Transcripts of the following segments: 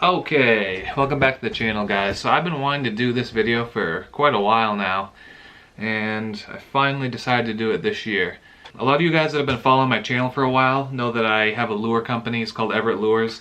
Okay, welcome back to the channel, guys. So I've been wanting to do this video for quite a while now, and I finally decided to do it this year. A lot of you guys that have been following my channel for a while know that I have a lure company. It's called Everett Lures,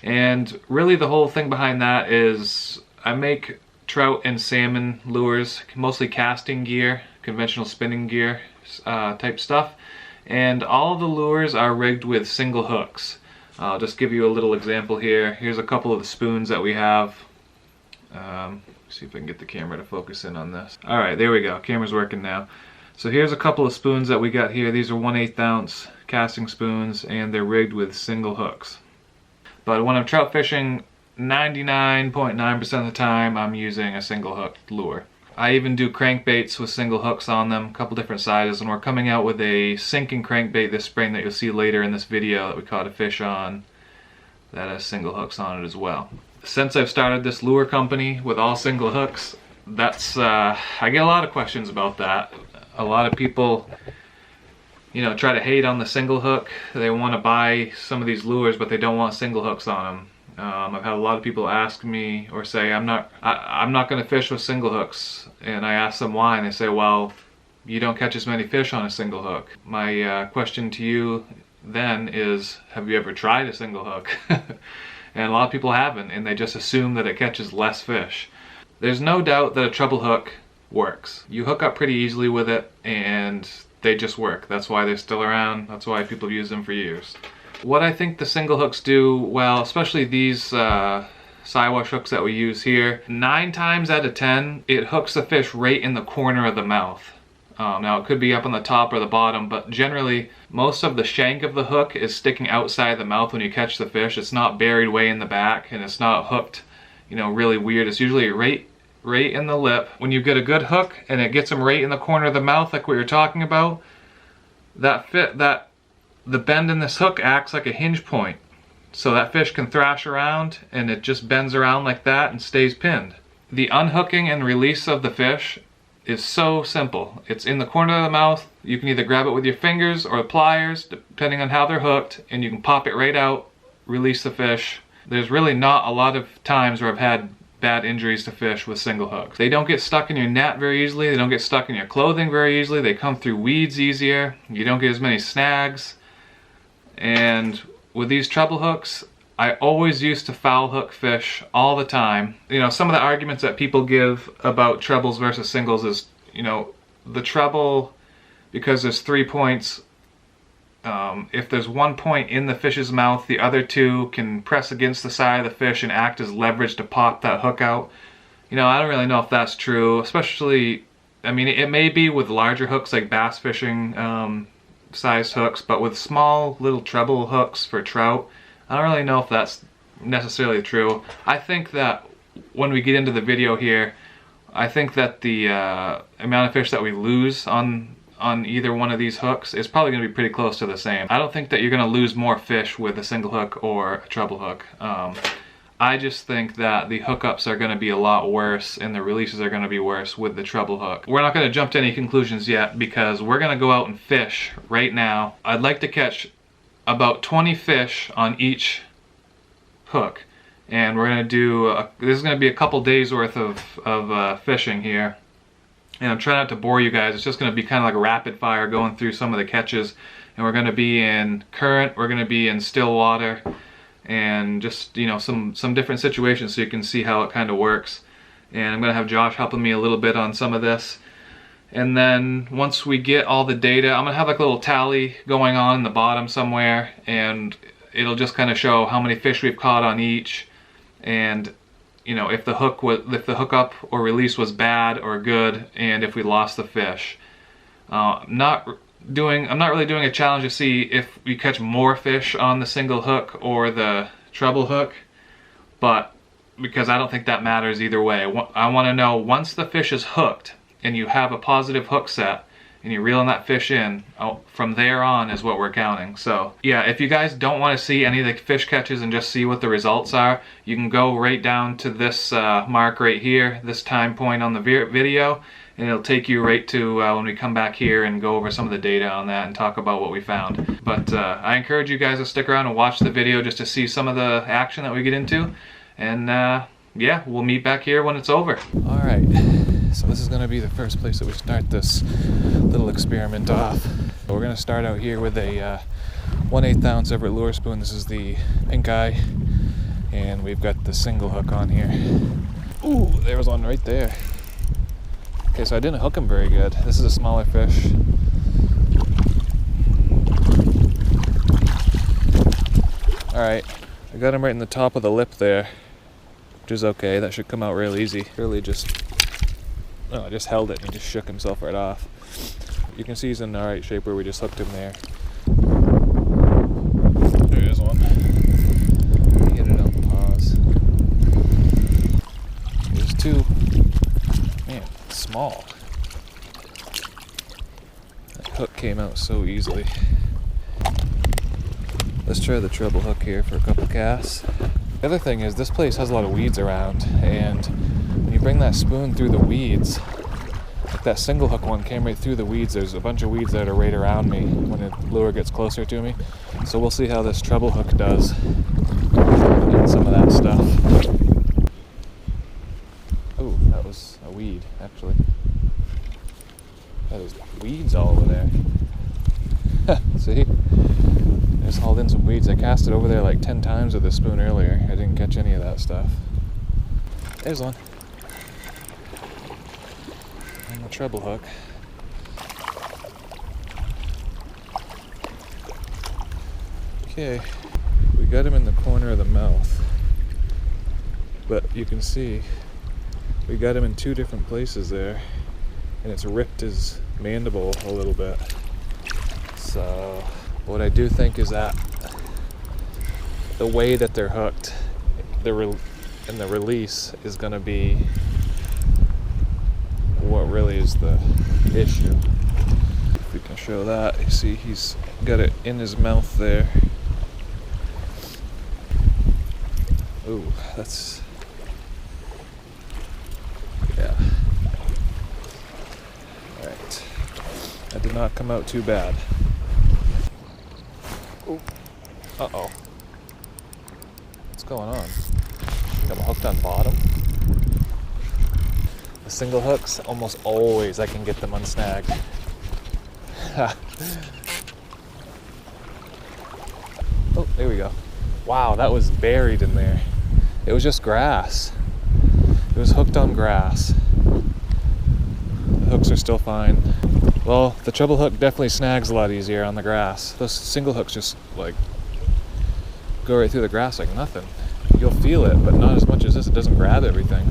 and really the whole thing behind that is I make trout and salmon lures, mostly casting gear, conventional spinning gear type stuff, and all of the lures are rigged with single hooks. I'll just give you a little example here. Here's a couple of the spoons that we have. See if I can get the camera to focus in on this. Alright, there we go. Camera's working now. So here's a couple of spoons that we got here. These are 1/8 ounce casting spoons, and they're rigged with single hooks. But when I'm trout fishing, 99.9% of the time I'm using a single hook lure. I even do crankbaits with single hooks on them, a couple different sizes, and we're coming out with a sinking crankbait this spring that you'll see later in this video that we caught a fish on that has single hooks on it as well. Since I've started this lure company with all single hooks, that's I get a lot of questions about that. A lot of people, you know, try to hate on the single hook. They want to buy some of these lures, but they don't want single hooks on them. I've had a lot of people ask me or say I'm not going to fish with single hooks, and I ask them why, and they say, well, you don't catch as many fish on a single hook. My question to you then is, have you ever tried a single hook? And a lot of people haven't, and they just assume that it catches less fish. There's no doubt that a treble hook works. You hook up pretty easily with it, and they just work. That's why they're still around. That's why people use them for years. What I think the single hooks do well, especially these Siwash hooks that we use here, 9 times out of 10, it hooks the fish right in the corner of the mouth. Now it could be up on the top or the bottom, but generally most of the shank of the hook is sticking outside the mouth when you catch the fish. It's not buried way in the back, and it's not hooked, you know, really weird. It's usually right in the lip. When you get a good hook and it gets them right in the corner of the mouth, like we were talking about, the bend in this hook acts like a hinge point, so that fish can thrash around, and it just bends around like that and stays pinned. The unhooking and release of the fish is so simple. It's in the corner of the mouth. You can either grab it with your fingers or pliers, depending on how they're hooked, and you can pop it right out, release the fish. There's really not a lot of times where I've had bad injuries to fish with single hooks. They don't get stuck in your net very easily. They don't get stuck in your clothing very easily. They come through weeds easier. You don't get as many snags. And with these treble hooks, I always used to foul hook fish all the time. You know, some of the arguments that people give about trebles versus singles is, you know, the treble, because there's 3 points, if there's 1 point in the fish's mouth, the other 2 can press against the side of the fish and act as leverage to pop that hook out. You know, I don't really know if that's true, especially, I mean, it may be with larger hooks like bass fishing, sized hooks, but with small little treble hooks for trout, I don't really know if that's necessarily true. I think that when we get into the video here, I think that the amount of fish that we lose on either one of these hooks is probably going to be pretty close to the same. I don't think that you're going to lose more fish with a single hook or a treble hook. I just think that the hookups are going to be a lot worse and the releases are going to be worse with the treble hook. We're not going to jump to any conclusions yet because we're going to go out and fish right now. I'd like to catch about 20 fish on each hook, and we're going to do, this is going to be a couple days worth of fishing here. And I'm trying not to bore you guys. It's just going to be kind of like a rapid fire going through some of the catches. And we're going to be in current, we're going to be in still water, and just, you know, some different situations so you can see how it kind of works. And I'm going to have Josh helping me a little bit on some of this. And then once we get all the data, I'm going to have like a little tally going on in the bottom somewhere, and it'll just kind of show how many fish we've caught on each, and, you know, if the hookup or release was bad or good, and if we lost the fish. I'm not really doing a challenge to see if we catch more fish on the single hook or the treble hook, but because I don't think that matters either way. I want to know, once the fish is hooked and you have a positive hook set and you're reeling that fish in, from there on is what we're counting. So yeah, if you guys don't want to see any of the fish catches and just see what the results are, you can go right down to this mark right here, this time point on the video, and it'll take you right to when we come back here and go over some of the data on that and talk about what we found. But I encourage you guys to stick around and watch the video just to see some of the action that we get into. And yeah, we'll meet back here when it's over. All right, so this is gonna be the first place that we start this little experiment off. We're gonna start out here with a 1/8 ounce Everett lure spoon. This is the pink eye, and we've got the single hook on here. Ooh, there was one right there. Okay, so I didn't hook him very good. This is a smaller fish. All right, I got him right in the top of the lip there, which is okay. That should come out real easy. Really I just held it and he just shook himself right off. You can see he's in the right shape where we just hooked him there. There is one. Get it on pause. There's two. Man, it's small. That hook came out so easily. Let's try the treble hook here for a couple casts. The other thing is this place has a lot of weeds around, and when you bring that spoon through the weeds, like that single hook one came right through the weeds. There's a bunch of weeds that are right around me when the lure gets closer to me. So we'll see how this treble hook does in some of that stuff. Oh, that was a weed, actually. There's weeds all over there. See? I just hauled in some weeds. I cast it over there like 10 times with this spoon earlier. I didn't catch any of that stuff. There's one. And the treble hook. Okay, we got him in the corner of the mouth. But you can see we got him in two different places there, and it's ripped his mandible a little bit. So what I do think is that the way that they're hooked and the release is going to be what really is the issue. If we can show that, you see he's got it in his mouth there. Ooh, that's, yeah. Alright, that did not come out too bad. Ooh. Uh-oh. What's going on? Got him hooked on bottom. The single hooks, almost always I can get them unsnagged. Oh, there we go. Wow, that was buried in there. It was just grass. It was hooked on grass. The hooks are still fine. Well, the treble hook definitely snags a lot easier on the grass. Those single hooks just like go right through the grass like nothing. You'll feel it, but not as much as this. It doesn't grab everything.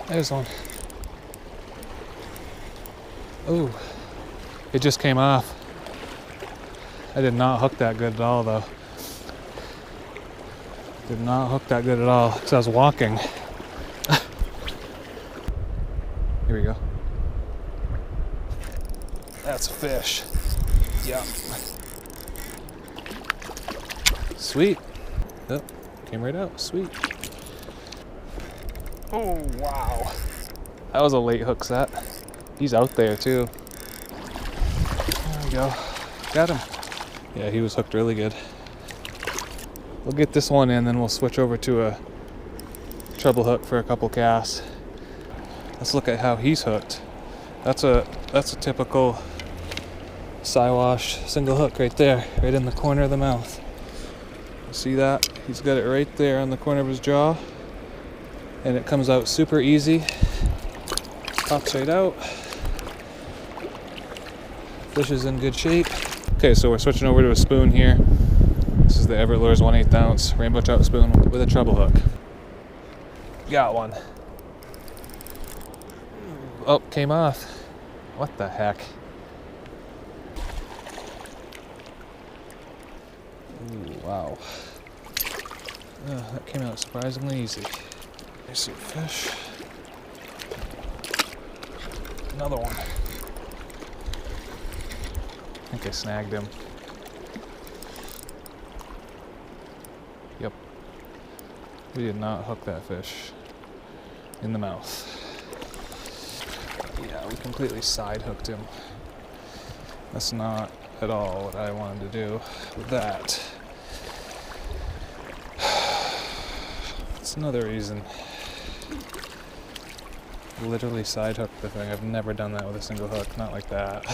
There's one. Ooh, it just came off. I did not hook that good at all though. Did not hook that good at all because I was walking. Here we go. That's a fish. Yeah. Sweet. Oh, came right out. Sweet. Oh, wow. That was a late hook set. He's out there too. There we go. Got him. Yeah, he was hooked really good. We'll get this one in, then we'll switch over to a treble hook for a couple casts. Let's look at how he's hooked. That's a typical Siwash single hook right there, right in the corner of the mouth. See that? He's got it right there on the corner of his jaw, and it comes out super easy. Pops right out. Fish is in good shape. Okay, so we're switching over to a spoon here. This is the Everett Lures 1/8 ounce rainbow trout spoon with a treble hook. Got one. Oh, came off. What the heck? Ooh, wow. That came out surprisingly easy. There's some fish. Another one. I think I snagged him. Yep. We did not hook that fish in the mouth. Yeah, we completely side hooked him. That's not at all what I wanted to do with that. That's another reason. Literally side hooked the thing. I've never done that with a single hook, not like that.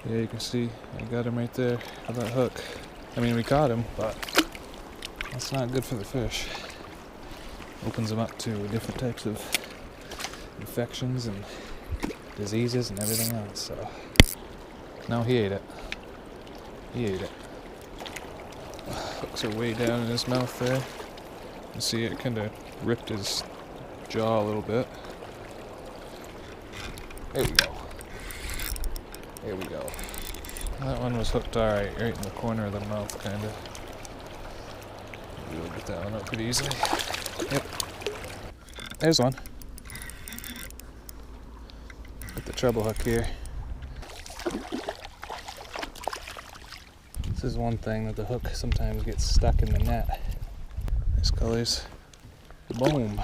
Yeah, you can see I got him right there with that hook. I mean, we caught him, but that's not good for the fish. Opens them up to different types of infections and diseases and everything else, so. No, he ate it. He ate it. Hooks are way down in his mouth there. You see it kind of ripped his jaw a little bit. There we go. There we go. That one was hooked alright, right in the corner of the mouth, kind of. We'll get that one out pretty easily. Yep. There's one. Got the treble hook here. This is one thing that the hook sometimes gets stuck in the net. Nice colors. Boom.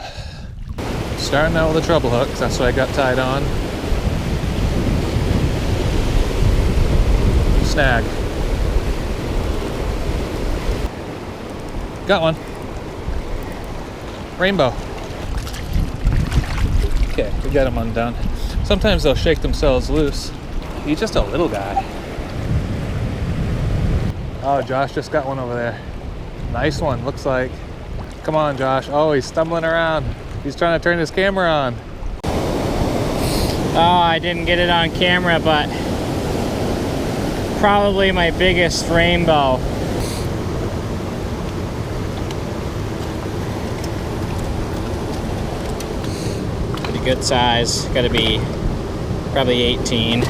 Starting out with a treble hook, 'cause that's what I got tied on. Snag. Got one. Rainbow. Okay, we got him undone. Sometimes they'll shake themselves loose. He's just a little guy. Oh, Josh just got one over there. Nice one, looks like. Come on, Josh. Oh, he's stumbling around. He's trying to turn his camera on. Oh, I didn't get it on camera, but probably my biggest rainbow. Pretty good size. Gotta be probably 18.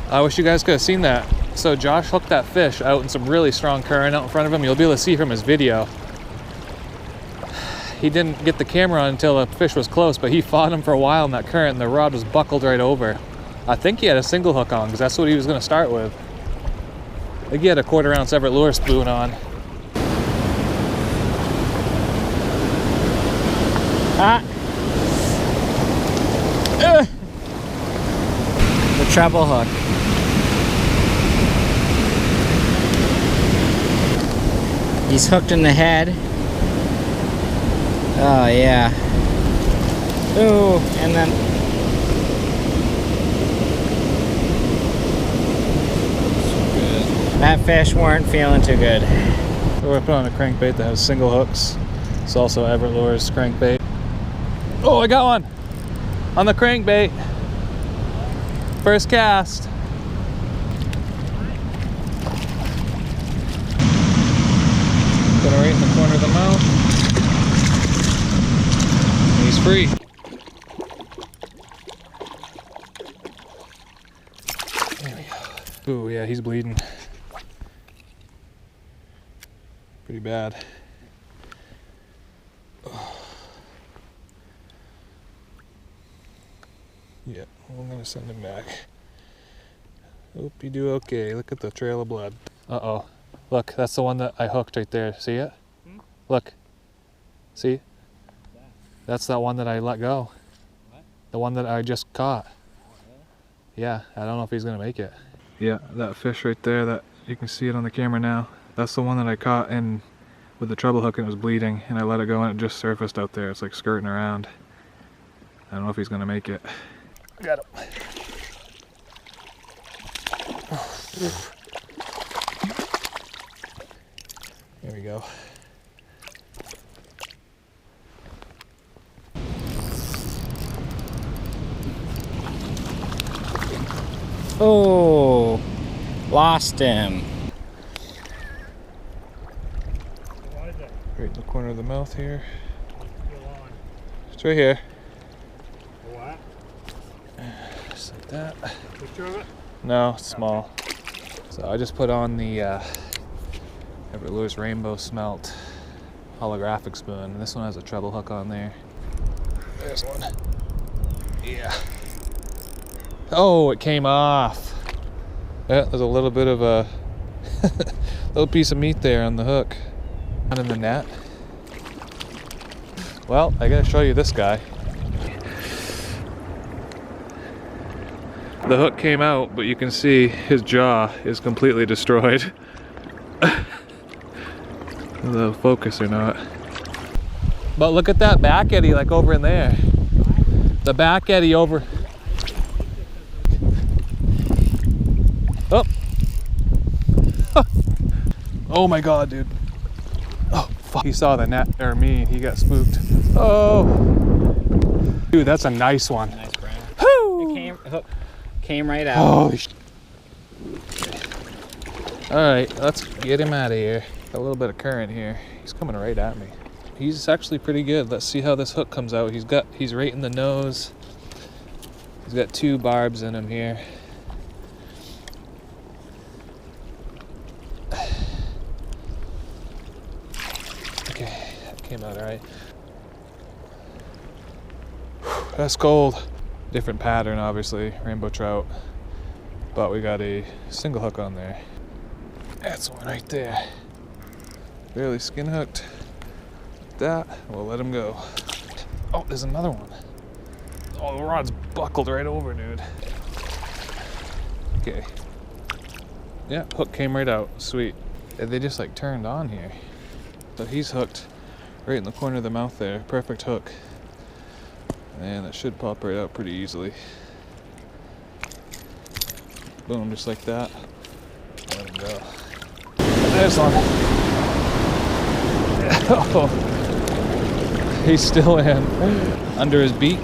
I wish you guys could have seen that. So Josh hooked that fish out in some really strong current out in front of him. You'll be able to see from his video. He didn't get the camera on until the fish was close, but he fought him for a while in that current and the rod was buckled right over. I think he had a single hook on because that's what he was going to start with. I think he had a 1/4 ounce Everett lure spoon on. The treble hook. He's hooked in the head. Oh yeah. Ooh, and then that fish weren't feeling too good. So we're putting on a crankbait that has single hooks. It's also Everett Lure's crankbait. Oh, I got one on the crankbait. First cast. Got it right in the corner of the mouth. And he's free. There we go. Ooh, yeah, he's bleeding. Pretty bad. Yeah, I'm gonna send him back. Hope you do okay. Look at the trail of blood. Uh-oh. Look, that's the one that I hooked right there. See it? Look. See? That's that one that I let go. What? The one that I just caught. Yeah, I don't know if he's gonna make it. Yeah, that fish right there, that you can see it on the camera now. That's the one that I caught in with the treble hook and it was bleeding, and I let it go and it just surfaced out there. It's like skirting around. I don't know if he's gonna make it. I got him. There we go. Oh, lost him. Right in the corner of the mouth here. It's right here. What? Just like that. Picture of it? No, it's small. So I just put on the Everett Lure's Rainbow Smelt holographic spoon. And this one has a treble hook on there. There's one. Yeah. Oh, it came off. Yeah, there's a little bit of a little piece of meat there on the hook. Not in the net. Well, I gotta show you this guy. The hook came out, but you can see his jaw is completely destroyed. The focus or not. But look at that back eddy, like over in there. The back eddy over. Oh. Oh my god, dude. Oh, fuck. He saw the net, or me, he got spooked. Oh. Dude, that's a nice one. Nice brown. Woo! Hook came right out. Holy sh. Alright, let's get him out of here. Got a little bit of current here. He's coming right at me. He's actually pretty good. Let's see how this hook comes out. He's right in the nose. He's got 2 barbs in him here. Okay, that came out all right. That's gold. Different pattern, obviously, rainbow trout. But we got a single hook on there. That's one right there. Barely skin hooked. That, we'll let him go. Oh, there's another one. Oh, the rod's buckled right over, dude. Okay. Yeah, hook came right out. Sweet. They just like turned on here. So he's hooked right in the corner of the mouth there. Perfect hook. And it should pop right out pretty easily. Boom, just like that. Let him go. There's one. Oh, he's still in. Under his beak.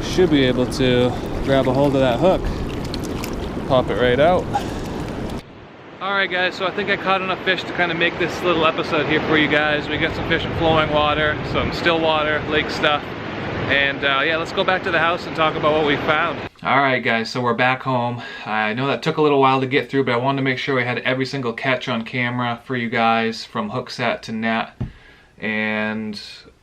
Should be able to grab a hold of that hook. Pop it right out. Alright guys, so I think I caught enough fish to kind of make this little episode here for you guys. We got some fish in flowing water, some still water, lake stuff. And yeah, let's go back to the house and talk about what we found. Alright guys, so we're back home. I know that took a little while to get through, but I wanted to make sure we had every single catch on camera for you guys, from hook set to net. And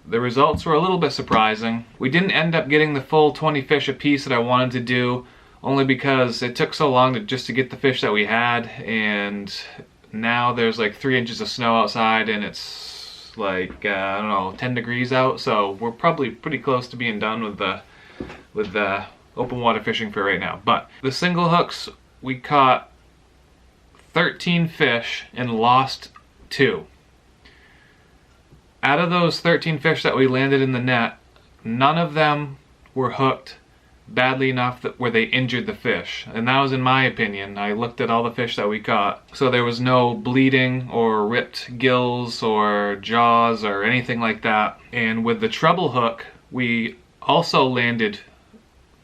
the results were a little bit surprising. We didn't end up getting the full 20 fish a piece that I wanted to do, only because it took so long just to get the fish that we had, and now there's like 3 inches of snow outside and it's like I don't know, 10 degrees out, so we're probably pretty close to being done with the open water fishing for right now. But the single hooks, we caught 13 fish and lost 2. Out of those 13 fish that we landed in the net, none of them were hooked badly enough that where they injured the fish, and that was in my opinion. I looked at all the fish that we caught, so there was no bleeding or ripped gills or jaws or anything like that. And with the treble hook, we also landed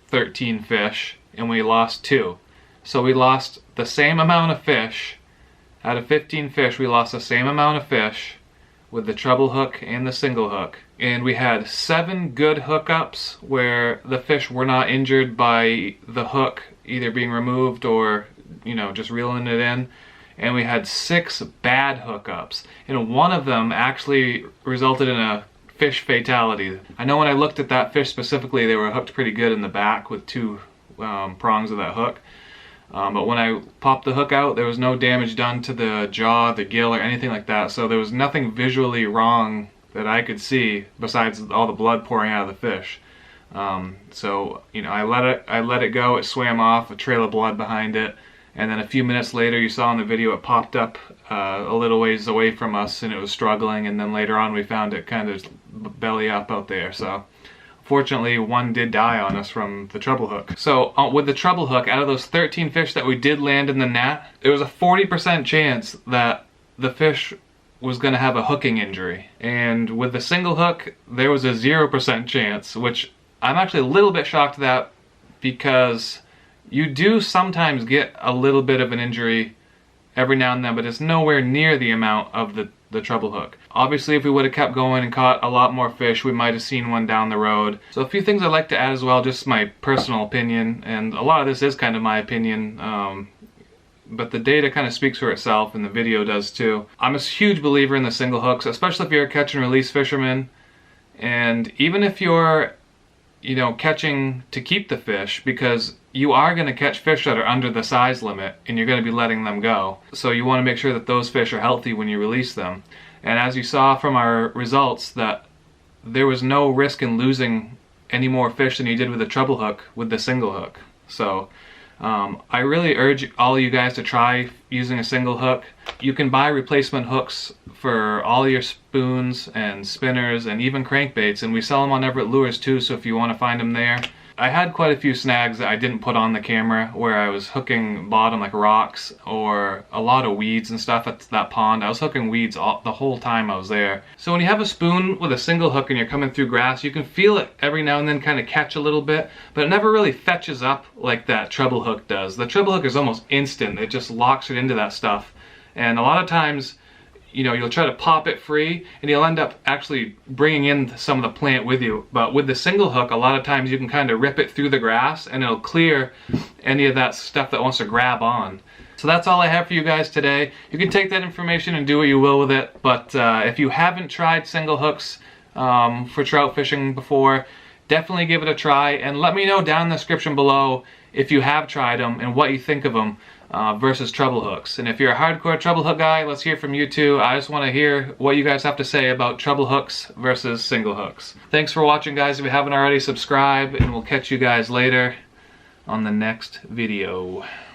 13 fish and we lost 2. So we lost the same amount of fish. Out of 15 fish, we lost the same amount of fish with the treble hook and the single hook. And we had 7 good hookups where the fish were not injured by the hook either being removed or, you know, just reeling it in. And we had 6 bad hookups. And one of them actually resulted in a fish fatality. I know when I looked at that fish specifically, they were hooked pretty good in the back with 2 prongs of that hook. But when I popped the hook out, there was no damage done to the jaw, the gill, or anything like that. So there was nothing visually wrong that I could see besides all the blood pouring out of the fish. So, you know, I let it go. It swam off, a trail of blood behind it. And then a few minutes later, you saw in the video, it popped up a little ways away from us and it was struggling. And then later on, we found it kind of belly up out there. So fortunately, 1 did die on us from the treble hook. So with the treble hook, out of those 13 fish that we did land in the net, there was a 40% chance that the fish was going to have a hooking injury. And with the single hook, there was a 0% chance, which I'm actually a little bit shocked at, because you do sometimes get a little bit of an injury every now and then, but it's nowhere near the amount of the treble hook. Obviously, if we would have kept going and caught a lot more fish, we might have seen one down the road. So a few things I'd like to add as well, just my personal opinion, and a lot of this is kind of my opinion, but the data kind of speaks for itself, and the video does too. I'm a huge believer in the single hooks, especially if you're a catch and release fisherman, and even if you're, you know, catching to keep the fish, because you are going to catch fish that are under the size limit and you're going to be letting them go. So you want to make sure that those fish are healthy when you release them. And as you saw from our results, that there was no risk in losing any more fish than you did with a treble hook with the single hook. So I really urge all of you guys to try using a single hook. You can buy replacement hooks for all your spoons and spinners and even crankbaits, and we sell them on Everett Lures too, so if you want to find them there. I had quite a few snags that I didn't put on the camera where I was hooking bottom like rocks or a lot of weeds and stuff at that pond. I was hooking weeds the whole time I was there. So when you have a spoon with a single hook and you're coming through grass, you can feel it every now and then kind of catch a little bit, but it never really fetches up like that treble hook does. The treble hook is almost instant. It just locks it into that stuff. And a lot of times, you know, you'll try to pop it free and you'll end up actually bringing in some of the plant with you. But with the single hook, a lot of times you can kind of rip it through the grass and it'll clear any of that stuff that wants to grab on. So that's all I have for you guys today. You can take that information and do what you will with it. But if you haven't tried single hooks for trout fishing before, definitely give it a try. And let me know down in the description below if you have tried them and what you think of them. Versus treble hooks. And if you're a hardcore treble hook guy, let's hear from you too. I just want to hear what you guys have to say about treble hooks versus single hooks. Thanks for watching, guys. If you haven't already, subscribe, and we'll catch you guys later on the next video.